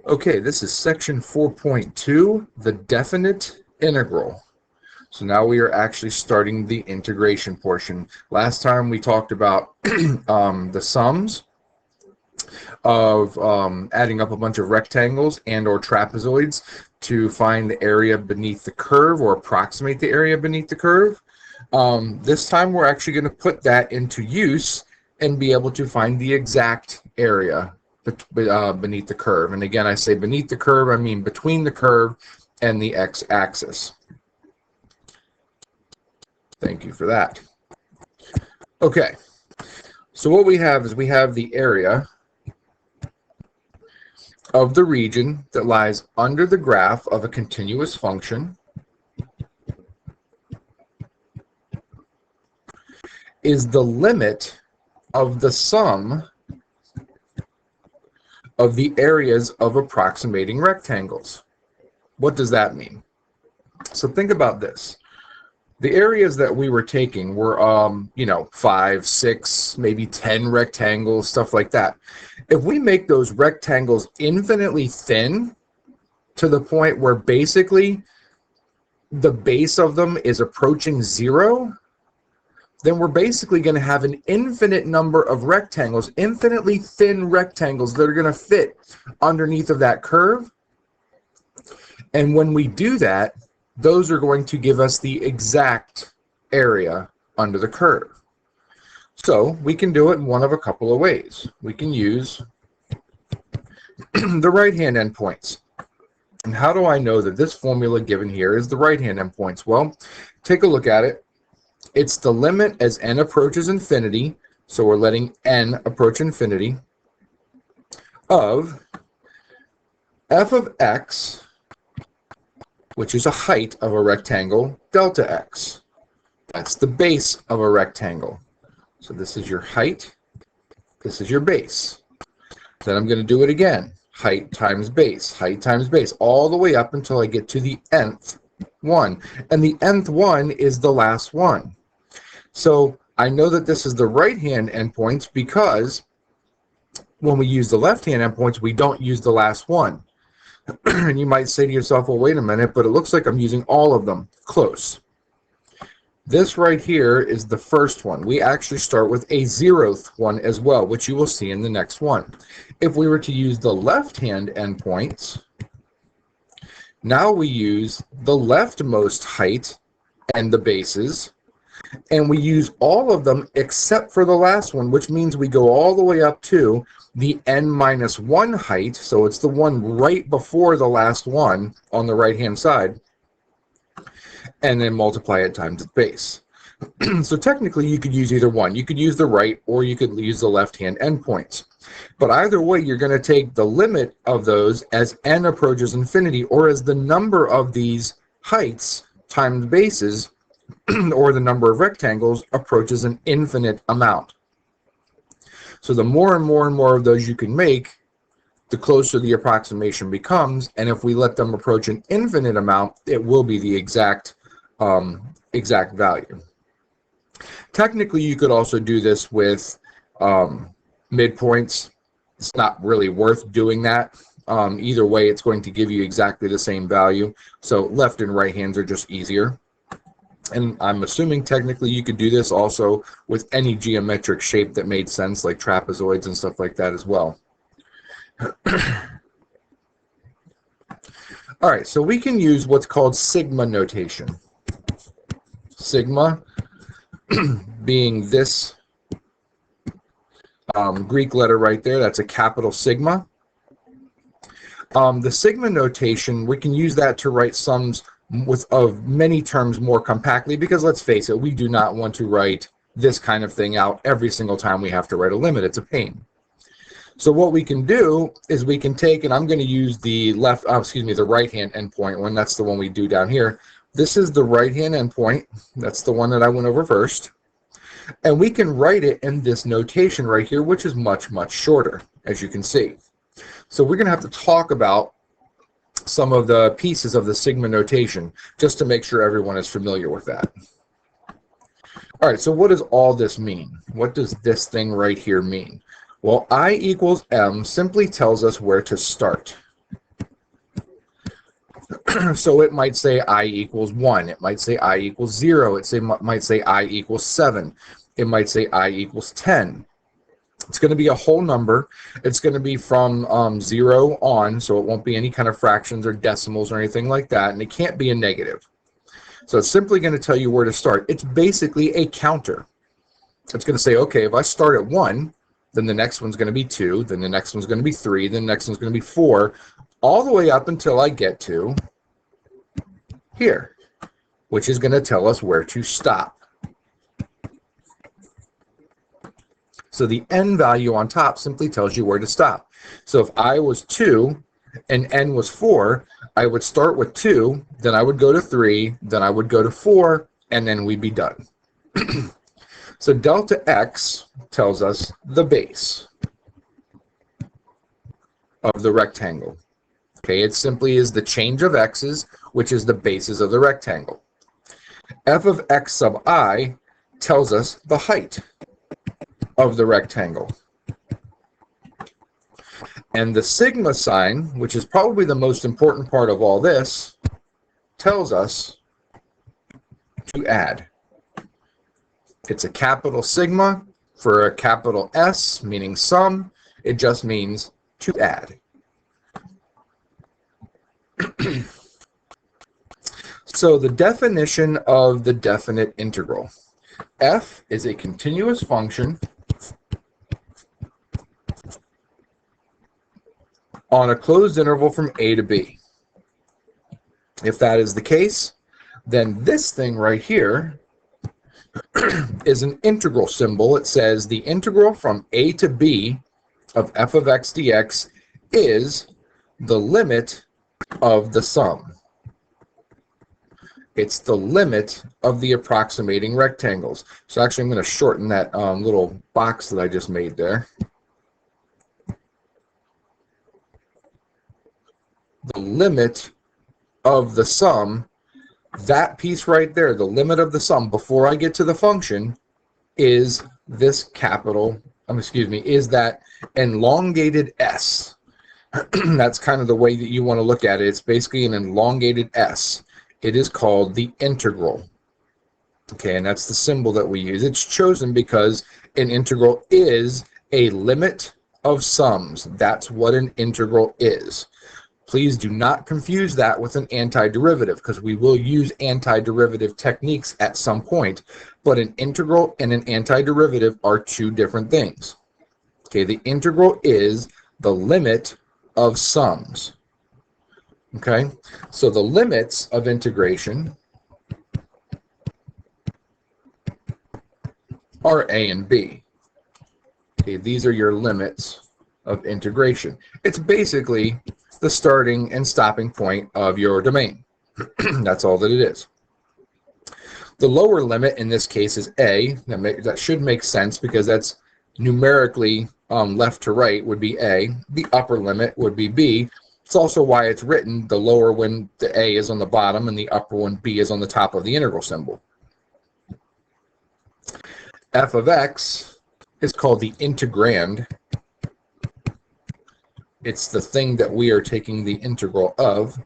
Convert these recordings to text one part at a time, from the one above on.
Okay, this is section 4.2, the definite integral. So now we are actually starting the integration portion. Last time we talked about the sums of adding up a bunch of rectangles and or trapezoids to find the area beneath the curve or approximate the area beneath the curve. This time we're actually going to put that into use and be able to find the exact area beneath the curve. And again, I say beneath the curve, I mean between the curve and the x-axis. Thank you for that. Okay, so what we have is we have the area of the region that lies under the graph of a continuous function is the limit of the sum of the areas of approximating rectangles. What does that mean? So think about this. The areas that we were taking were, 5, 6, maybe 10 rectangles, stuff like that. If we make those rectangles infinitely thin to the point where basically the base of them is approaching 0, then we're basically going to have an infinite number of rectangles, infinitely thin rectangles that are going to fit underneath of that curve. And when we do that, those are going to give us the exact area under the curve. So we can do it in one of a couple of ways. We can use the right-hand endpoints. And how do I know that this formula given here is the right-hand endpoints? Well, take a look at it. It's the limit as n approaches infinity, so we're letting n approach infinity, of f of x, which is a height of a rectangle, delta x. That's the base of a rectangle. So this is your height, this is your base. Then I'm going to do it again. Height times base, all the way up until I get to the nth one. And the nth one is the last one. So I know that this is the right-hand endpoints because when we use the left-hand endpoints, we don't use the last one. And you might say to yourself, well, wait a minute, but it looks like I'm using all of them. Close. This right here is the first one. We actually start with a 0th one as well, which you will see in the next one. If we were to use the left-hand endpoints, now we use the leftmost height and the bases, and we use all of them except for the last one, which means we go all the way up to the n-1 height, so it's the one right before the last one on the right-hand side, and then multiply it times its base. So technically, you could use either one. You could use the right, or you could use the left-hand endpoints. But either way, you're going to take the limit of those as n approaches infinity, or as the number of these heights times bases, or the number of rectangles approaches an infinite amount. So the more and more and more of those you can make, the closer the approximation becomes. And if we let them approach an infinite amount, it will be the exact value. Technically, you could also do this with midpoints. It's not really worth doing that. Either way, it's going to give you exactly the same value. So left and right hands are just easier. And I'm assuming technically you could do this also with any geometric shape that made sense, like trapezoids and stuff like that as well. All right, so we can use what's called sigma notation. Sigma being this Greek letter right there, that's a capital sigma. The sigma notation, we can use that to write sums of many terms more compactly, because let's face it, we do not want to write this kind of thing out every single time we have to write a limit. It's a pain. So what we can do is we can take, and I'm going to use the the right-hand endpoint one. That's the one we do down here. This is the right-hand endpoint. That's the one that I went over first. And we can write it in this notation right here, which is much, much shorter, as you can see. So we're going to have to talk about some of the pieces of the sigma notation just to make sure everyone is familiar with that. All right, so what does all this mean? What does this thing right here mean? Well, I equals m simply tells us where to start. So it might say I equals 1. It might say I equals 0. It might say I equals 7. It might say I equals 10. It's going to be a whole number. It's going to be from 0 on, so it won't be any kind of fractions or decimals or anything like that, and it can't be a negative. So it's simply going to tell you where to start. It's basically a counter. It's going to say, okay, if I start at 1, then the next one's going to be 2, then the next one's going to be 3, then the next one's going to be 4, all the way up until I get to here, which is going to tell us where to stop. So the n value on top simply tells you where to stop. So if I was 2 and n was 4, I would start with 2, then I would go to 3, then I would go to 4, and then we'd be done. So delta x tells us the base of the rectangle. Okay, it simply is the change of x's, which is the bases of the rectangle. F of x sub I tells us the height of the rectangle. And the sigma sign, which is probably the most important part of all this, tells us to add. It's a capital sigma for a capital S, meaning sum. It just means to add. So the definition of the definite integral. F is a continuous function on a closed interval from a to b. If that is the case, then this thing right here is an integral symbol. It says the integral from a to b of f of x dx is the limit of the sum. It's the limit of the approximating rectangles. So actually I'm going to shorten that little box that I just made there. The limit of the sum, that piece right there, the limit of the sum before I get to the function, is this capital, is that elongated S. That's kind of the way that you want to look at it. It's basically an elongated S. It is called the integral. Okay, and that's the symbol that we use. It's chosen because an integral is a limit of sums. That's what an integral is. Please do not confuse that with an antiderivative, because we will use antiderivative techniques at some point, but an integral and an antiderivative are two different things. Okay, the integral is the limit of sums. Okay, so the limits of integration are a and b. Okay, these are your limits of integration. It's basically the starting and stopping point of your domain. That's all that it is. The lower limit in this case is a. That should make sense because that's numerically left to right would be a. The upper limit would be b. It's also why it's written the lower one, the a is on the bottom, and the upper one, b, is on the top of the integral symbol. F of x is called the integrand. It's the thing that we are taking the integral of.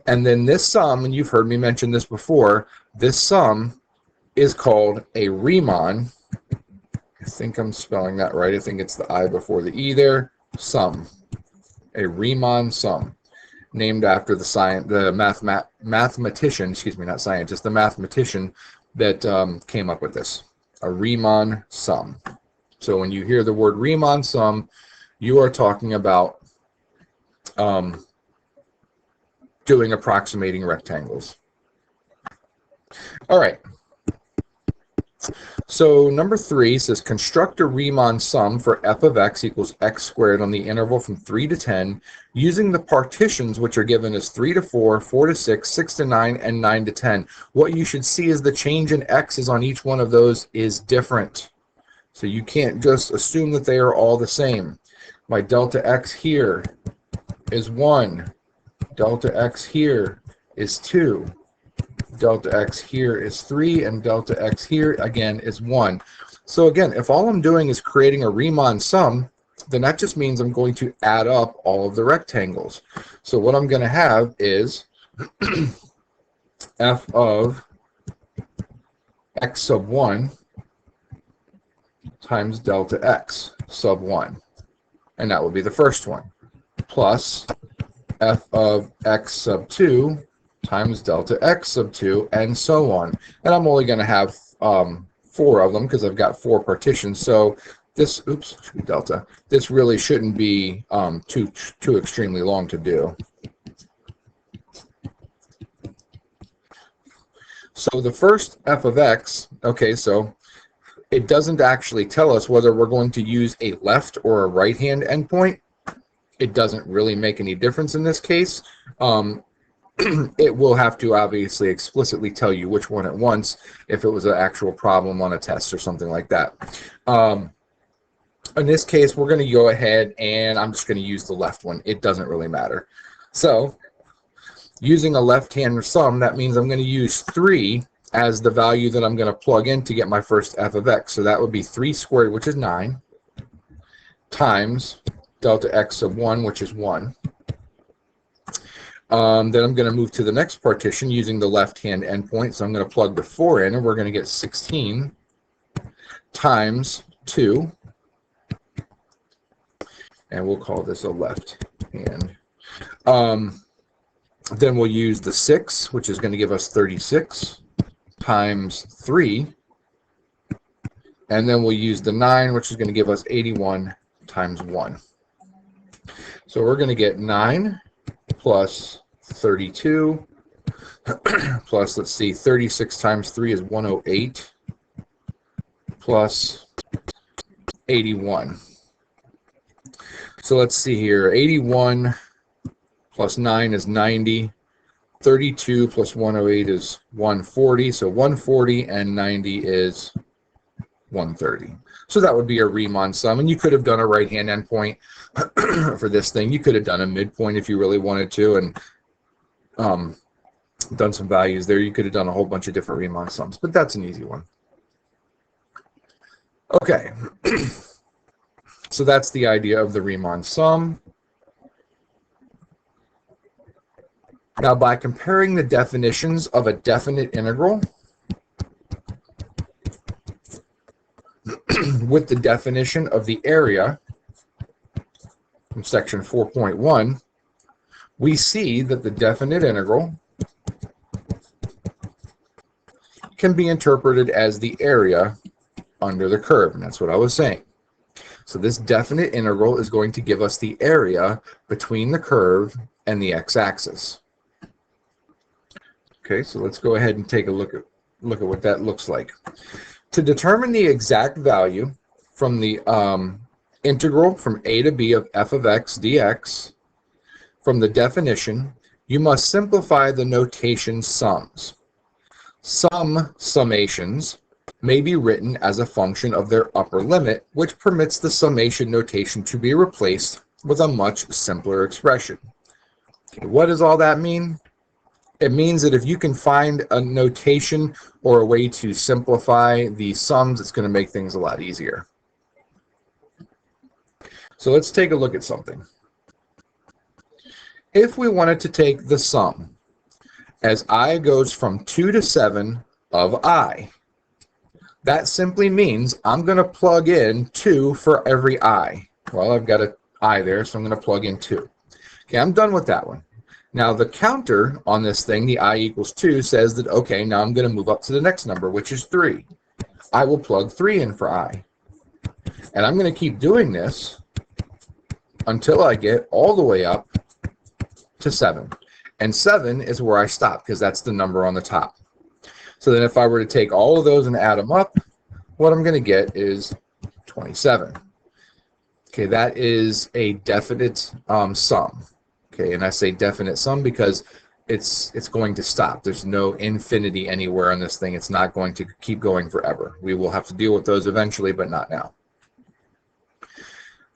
And then this sum, and you've heard me mention this before, this sum is called a Riemann. I think I'm spelling that right. I think it's the I before the E there. Sum. A Riemann sum, named after the mathematician, not scientist, the mathematician that came up with this. A Riemann sum. So when you hear the word Riemann sum, you are talking about doing approximating rectangles. All right. So number 3 says construct a Riemann sum for f of x equals x squared on the interval from 3 to 10 using the partitions which are given as 3 to 4, 4 to 6, 6 to 9, and 9 to 10. What you should see is the change in x's on each one of those is different. So you can't just assume that they are all the same. My delta x here is 1. Delta x here is 2. Delta x here is 3, and delta x here again is 1. So again, if all I'm doing is creating a Riemann sum, then that just means I'm going to add up all of the rectangles. So what I'm going to have is f of x sub 1 times delta x sub 1. And that will be the first one. Plus f of x sub 2 times delta x sub 2, and so on. And I'm only going to have 4 of them because I've got 4 partitions. So this, oops, delta, this really shouldn't be too extremely long to do. So the first f of x, okay, so it doesn't actually tell us whether we're going to use a left or a right-hand endpoint. It doesn't really make any difference in this case. It will have to obviously explicitly tell you which one it wants if it was an actual problem on a test or something like that. In this case, we're going to go ahead and I'm just going to use the left one. It doesn't really matter. So using a left-hand sum, that means I'm going to use 3 as the value that I'm going to plug in to get my first f of x. So that would be 3 squared, which is 9, times delta x sub 1, which is 1. Then I'm going to move to the next partition using the left-hand endpoint. So I'm going to plug the 4 in, and we're going to get 16 times 2. And we'll call this a left hand. Then we'll use the 6, which is going to give us 36 times 3. And then we'll use the 9, which is going to give us 81 times 1. So we're going to get 9 plus 32 plus, let's see, 36 times 3 is 108 plus 81. So let's see here, 81 plus 9 is 90, 32 plus 108 is 140, so 140 and 90 is 130. So that would be a Riemann sum, and you could have done a right-hand endpoint for this thing. You could have done a midpoint if you really wanted to, and done some values there. You could have done a whole bunch of different Riemann sums, but that's an easy one. Okay. So that's the idea of the Riemann sum. Now, by comparing the definitions of a definite integral with the definition of the area from section 4.1, we see that the definite integral can be interpreted as the area under the curve, and that's what I was saying. So this definite integral is going to give us the area between the curve and the x-axis. Okay, so let's go ahead and take a look at what that looks like. To determine the exact value from the integral from a to b of f of x dx, from the definition, you must simplify the notation sums. Some summations may be written as a function of their upper limit, which permits the summation notation to be replaced with a much simpler expression. Okay, what does all that mean? It means that if you can find a notation or a way to simplify the sums, it's going to make things a lot easier. So let's take a look at something. If we wanted to take the sum as I goes from 2 to 7 of I, that simply means I'm going to plug in 2 for every I. Well, I've got an I there, so I'm going to plug in 2. Okay, I'm done with that one. Now the counter on this thing, the I equals 2, says that, okay, now I'm going to move up to the next number, which is 3. I will plug 3 in for I. And I'm going to keep doing this until I get all the way up to 7. And 7 is where I stop, because that's the number on the top. So then if I were to take all of those and add them up, what I'm going to get is 27. Okay, that is a definite sum. Okay, and I say definite sum because it's going to stop. There's no infinity anywhere on this thing. It's not going to keep going forever. We will have to deal with those eventually, but not now.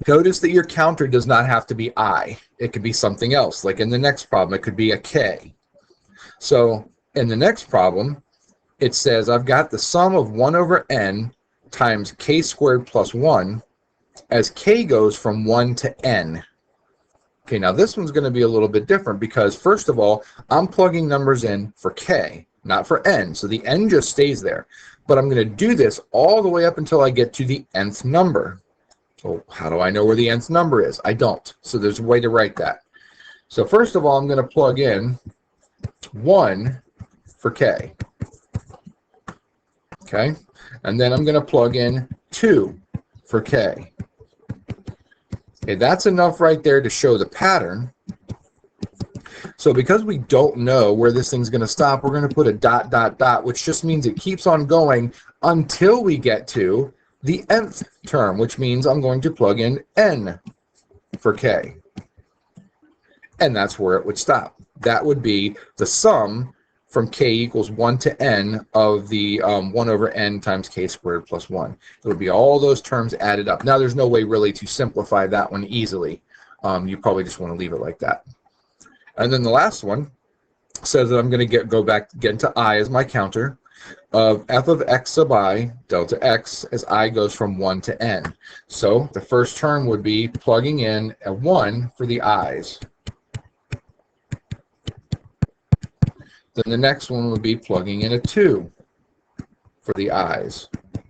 Notice that your counter does not have to be I. It could be something else. Like in the next problem, it could be a K. So in the next problem, it says I've got the sum of 1 over n times k squared plus 1 as k goes from 1 to n. Okay, now this one's going to be a little bit different because, first of all, I'm plugging numbers in for k, not for n. So the n just stays there. But I'm going to do this all the way up until I get to the nth number. So how do I know where the nth number is? I don't. So there's a way to write that. So first of all, I'm going to plug in 1 for k. Okay? And then I'm going to plug in 2 for k. Okay, that's enough right there to show the pattern. So because we don't know where this thing's going to stop, we're going to put a dot, dot, dot, which just means it keeps on going until we get to the nth term, which means I'm going to plug in n for k. And that's where it would stop. That would be the sum from k equals 1 to n of the 1 over n times k squared plus 1. It would be all those terms added up. Now, there's no way really to simplify that one easily. You probably just want to leave it like that. And then the last one says that I'm going to get into I as my counter of f of x sub I delta x as I goes from 1 to n. So the first term would be plugging in a 1 for the i's. Then the next one would be plugging in a 2 for the i's.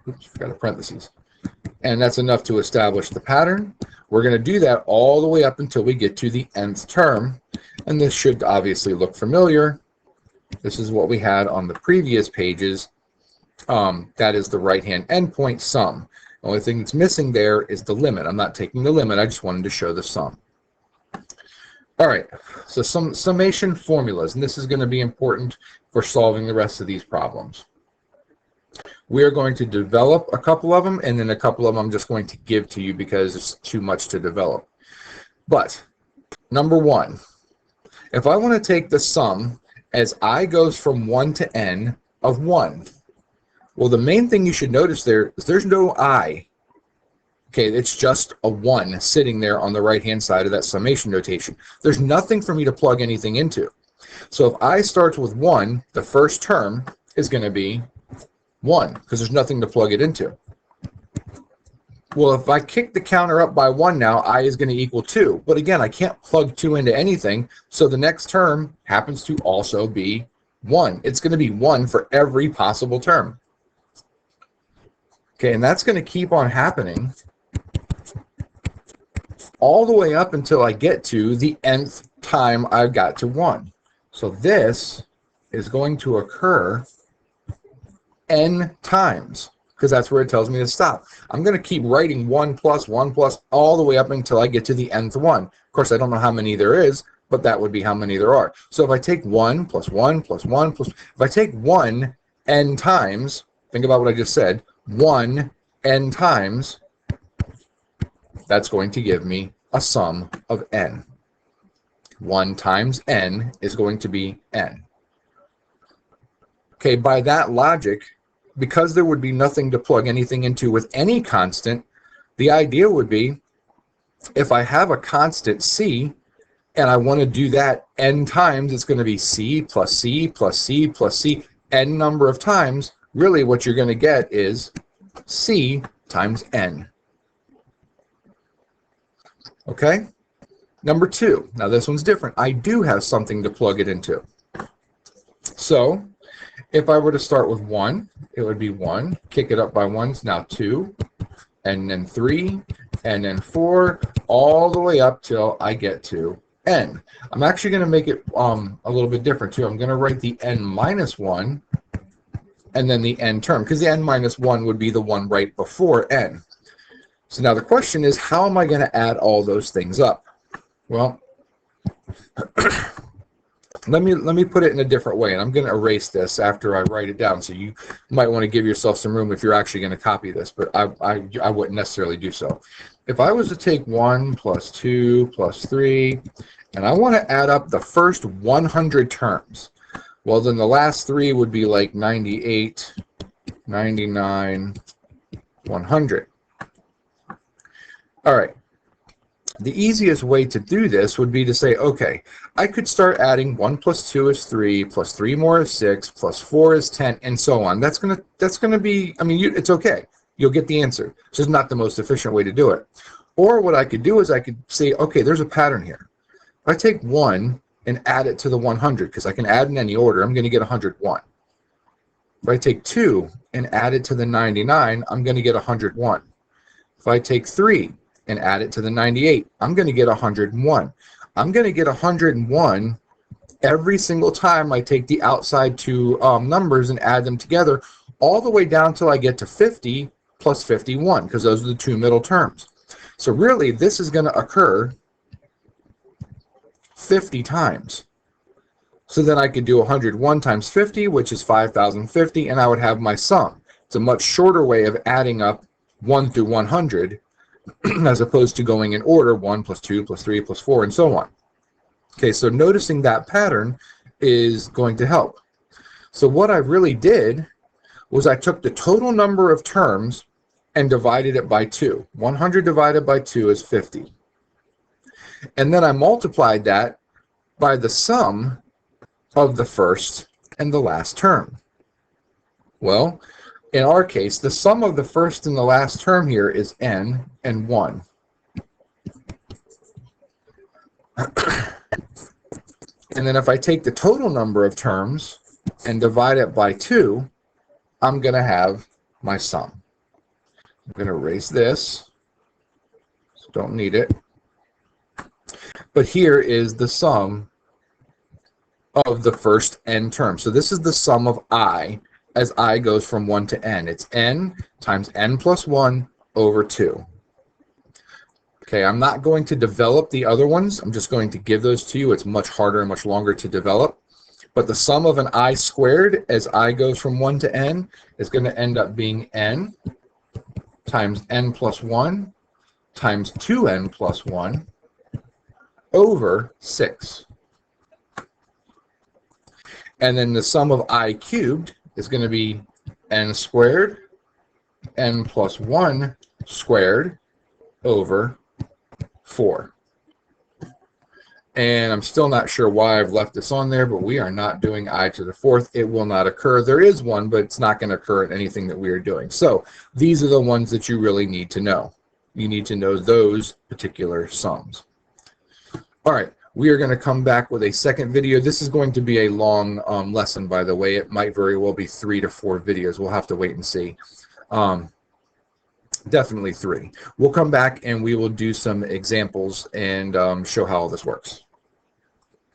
Oops, forgot a parentheses. And that's enough to establish the pattern. We're going to do that all the way up until we get to the nth term. And this should obviously look familiar. This is what we had on the previous pages. That is the right-hand endpoint sum. The only thing that's missing there is the limit. I'm not taking the limit. I just wanted to show the sum. All right, so some summation formulas, and this is going to be important for solving the rest of these problems. We are going to develop a couple of them, and then a couple of them I'm just going to give to you because it's too much to develop. But number one, if I want to take the sum as I goes from 1 to n of 1, well, the main thing you should notice there is there's no I. Okay, it's just a 1 sitting there on the right-hand side of that summation notation. There's nothing for me to plug anything into. So if I starts with 1, the first term is going to be 1 because there's nothing to plug it into. Well, if I kick the counter up by 1 now, I is going to equal 2. But again, I can't plug 2 into anything, so the next term happens to also be 1. It's going to be 1 for every possible term. Okay, and that's going to keep on happening all the way up until I get to the nth time I've got to 1. So this is going to occur n times, because that's where it tells me to stop. I'm going to keep writing 1 plus 1 plus all the way up until I get to the nth one. Of course, I don't know how many there is, but that would be how many there are. So if I take 1 plus 1 plus 1 plus, if I take 1 n times, think about what I just said, 1 n times, that's going to give me a sum of n. 1 times n is going to be n. Okay, by that logic, because there would be nothing to plug anything into with any constant, the idea would be if I have a constant c and I want to do that n times, it's going to be c plus c plus c plus c n number of times. Really what you're going to get is c times n. Okay? Number 2. Now this one's different. I do have something to plug it into. So if I were to start with 1, it would be 1, kick it up by 1, it's now 2, and then 3, and then 4, all the way up till I get to n. I'm actually going to make it a little bit different too. I'm going to write the n minus 1 and then the n term, because the n minus 1 would be the one right before n. So now the question is, how am I going to add all those things up? Well, let me put it in a different way, and I'm going to erase this after I write it down, so you might want to give yourself some room if you're actually going to copy this, but I wouldn't necessarily do so. If I was to take 1 plus 2 plus 3, and I want to add up the first 100 terms, well, then the last 3 would be like 98, 99, 100. All right. The easiest way to do this would be to say, okay, I could start adding 1 plus 2 is 3, plus 3 more is 6, plus 4 is 10, and so on. That's gonna be, I mean, it's okay. you'll get the answer. It's just not the most efficient way to do it. Or what I could do is I could say, okay, there's a pattern here. If I take 1 and add it to the 100, because I can add in any order, I'm going to get 101. If I take 2 and add it to the 99, I'm going to get 101. If I take 3 and add it to the 98, I'm going to get 101. I'm going to get 101 every single time I take the outside two numbers and add them together, all the way down till I get to 50 plus 51, because those are the two middle terms. So really, this is going to occur 50 times. So then I could do 101 times 50, which is 5,050, and I would have my sum. It's a much shorter way of adding up 1 through 100, as opposed to going in order, 1 plus 2 plus 3 plus 4, and so on. Okay, so noticing that pattern is going to help. So what I really did was I took the total number of terms and divided it by 2. 100 divided by 2 is 50. And then I multiplied that by the sum of the first and the last term. Well, in our case, the sum of the first and the last term here is n and 1. And then if I take the total number of terms and divide it by 2, I'm going to have my sum. I'm going to erase this, so don't need it. But here is the sum of the first n term. So this is the sum of I as I goes from 1 to n. It's n times n plus 1 over 2. Okay, I'm not going to develop the other ones. I'm just going to give those to you. It's much harder and much longer to develop. But the sum of an I squared as I goes from 1 to n is going to end up being n times n plus 1 times 2n plus 1 over 6. And then the sum of I cubed is going to be n squared, n plus 1 squared over 4. And I'm still not sure why I've left this on there, but we are not doing I to the 4th. It will not occur. There is one, but it's not going to occur in anything that we are doing. So these are the ones that you really need to know. You need to know those particular sums. All right, we are going to come back with a second video. This is going to be a long lesson, by the way. It might very well be 3 to 4 videos. We'll have to wait and see. Definitely 3. We'll come back and we will do some examples and show how all this works.